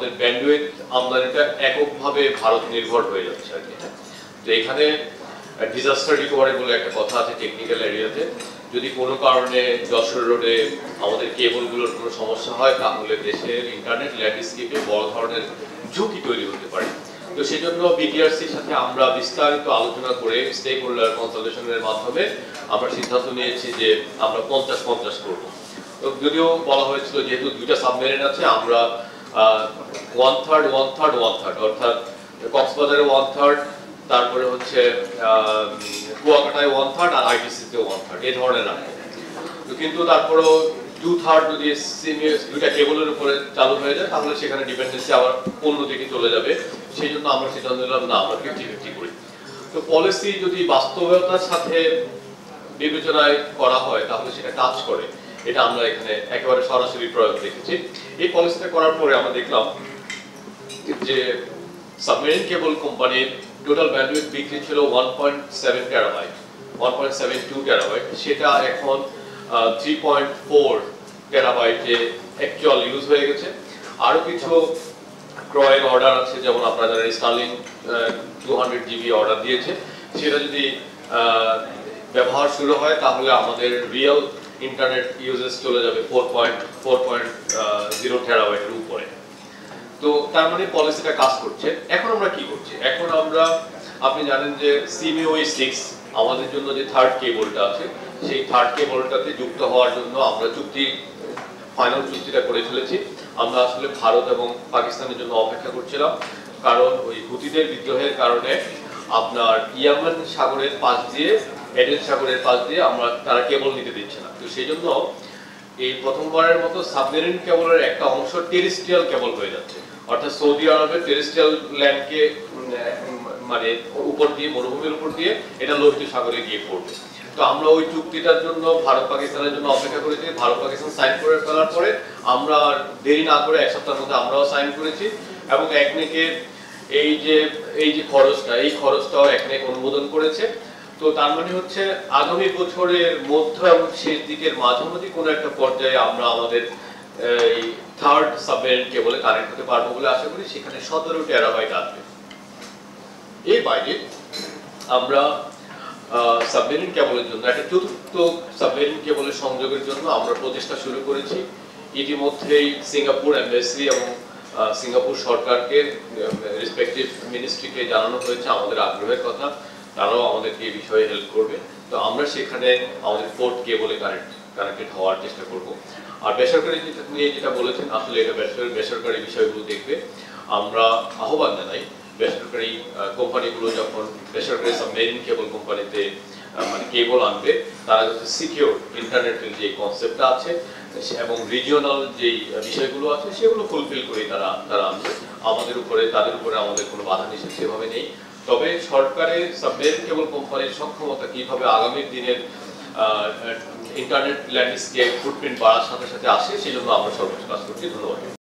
আমাদের ব্যান্ডউইথ আমদানিটা এককভাবে ভারত নির্ভর হয়ে যাচ্ছে আর কি। তো এখানে ডিজাস্টার রিকভারি বলে একটা কথা আছে টেকনিক্যাল এরিয়াতে। যদি কোনো কারণে যশোর রোডে আমাদের কেবলগুলোর কোনো সমস্যা হয় তাহলে দেশের ইন্টারনেট ল্যান্ডস্কেপে বড় ধরনের ঝুঁকি তৈরি হতে পারে। তো সেই জন্য বিটিআরসির সাথে আমরা বিস্তারিত আলোচনা করে স্টেক হোল্ডার কনসালটেশনের মাধ্যমে আমরা সিদ্ধান্ত নিয়েছি যে আমরা 50-50 করব। তো যদিও বলা হয়েছিল যেহেতু দুইটা সাবমেরিন আছে আমরা 1/3 অর্থাৎ কক্সবাজারে 1/3, তারপরে হচ্ছে কুয়াকাটায় 1/3 আর আইটিসিতে 1/3 এই ধরনের রাখবো। তো কিন্তু তারপরেও 2/3 যদি দুইটা কেবলের উপরে চালু হয়ে যায় তাহলে সেখানে ডিপেন্ডেন্সি আবার অন্যদিকে চলে যাবে। সেই জন্য আমরা সিদ্ধান্ত নিলাম না আমরা 50-50 করি। তো পলিসি যদি বাস্তবতার সাথে বিবেচনায় করা হয় তাহলে সেটা কাজ করে, এটা আমরা এখানে একেবারে সরাসরি প্রয়োগ দেখেছি। এই পলিসিটা করার পরে আমরা দেখলাম যে সাবমেরিন কেবল কোম্পানির টোটাল ব্যান্ডউইথ বিক্রি ছিল 1.7 টেরাবাইট, 1.72 টেরাবাইট, সেটা এখন 3.4 টেরাবাইটে অ্যাকচুয়াল ইউজ হয়ে গেছে। আরো কিছু ক্রয়ের অর্ডার আছে, যেমন আপনারা যারা স্টারলিং 200 জিবি অর্ডার দিয়েছে, সেটা যদি ব্যবহার শুরু হয় তাহলে আমাদের রিয়েল ইন্টারনেট ইউজেস চলে যাবে 4.0 টেরাবাইটের উপরে। তো তার মানে পলিসিটা কাজ করছে। এখন আমরা কি করছি? এখন আমরা, আপনি জানেন যে সিএমইউই 6 আমাদের জন্য যে থার্ড কেবলটা আছে, সেই থার্ড কেবলটাতে যুক্ত হওয়ার জন্য আমরা ফাইনাল চুক্তিটা করে ফেলেছি। আমরা আসলে ভারত এবং পাকিস্তানের জন্য অপেক্ষা করছিলাম, কারণ ওই হুতিদের বিদ্রোহের কারণে আপনার ইয়ামান সাগরের পাশ দিয়ে, এডেন সাগরের পাশ দিয়ে তারা কেবল নিতে দিচ্ছে না। তো সেই জন্য এই প্রথমবারের মতো সাবমেরিন কেবলের একটা অংশ টেরেস্ট্রিয়াল কেবল হয়ে যাচ্ছে, অর্থাৎ সৌদি আরবের টেরেস্ট্রিয়াল ল্যান্ডকে মানে উপর দিয়ে, মরুভূমির উপর দিয়ে এটা লোহিত সাগরে গিয়ে পড়বে। তো আমরা ওই চুক্তিটার জন্য ভারত পাকিস্তানের জন্য অপেক্ষা করেছি। ভারত পাকিস্তান সাইন করে ফেলার পরে আমরা দেরি না করে 1 সপ্তাহের মধ্যে আমরাও সাইন করেছি, এবং একনেকে এই যে খরচটা, এই খরচটাও একনেক অনুমোদন করেছে। তো তার মানে হচ্ছে আগামী বছরের মধ্য এবং শেষ দিকের মাঝামাঝি কোনো একটা পর্যায়ে আমরা আমাদের এই থার্ড সাবমেরিন কেবলে কানেক্ট হতে পারবো বলে আশা করি। সেখানে 17 টেরাবাইট আসবে। এই বাইরে আমরা সাবমেরিন কেবলের জন্য একটা চতুর্থ সাবমেরিন কেবলের সংযোগের জন্য আমরা প্রচেষ্টা শুরু করেছি। ইতিমধ্যেই সিঙ্গাপুর এমবাসি এবং সিঙ্গাপুর সরকারকে, রেসপেক্টিভ মিনিস্ট্রিকে জানানো হয়েছে আমাদের আগ্রহের কথা, তারাও আমাদেরকে এই বিষয়ে হেল্প করবে। তো আমরা সেখানে আমাদের ফোর্থ কেবলে কানেক্টেড হওয়ার চেষ্টা করব। আর বেসরকারি নিয়ে যেটা বলেছেন, আসলে এটা বেসরকারি বিষয়গুলো দেখবে। আমরা আহ্বান জানাই বেসরকারি কোম্পানিগুলো যখন বেসরকারি সাবমেরিন কেবল কোম্পানিতে মানে কেবল আনবে, তারা যাতে সিকিউর ইন্টারনেটের যে কনসেপ্টটা আছে এবং রিজিওনাল যে বিষয়গুলো আছে সেগুলো ফুলফিল করে তারা আনবে। তাদের উপরে আমাদের কোনো বাধা নিষেধ সেভাবে নেই। তবে সরকারের সাবমেরিন কেবল কোম্পানির সক্ষমতা কিভাবে আগামী দিনের ইন্টারনেট ল্যান্ডস্কেপ ফুটপ্রিন্ট বাড়ার সাথে সাথে আসে, সেই জন্য আমরা সর্বোচ্চ কাজ করছি। ধন্যবাদ।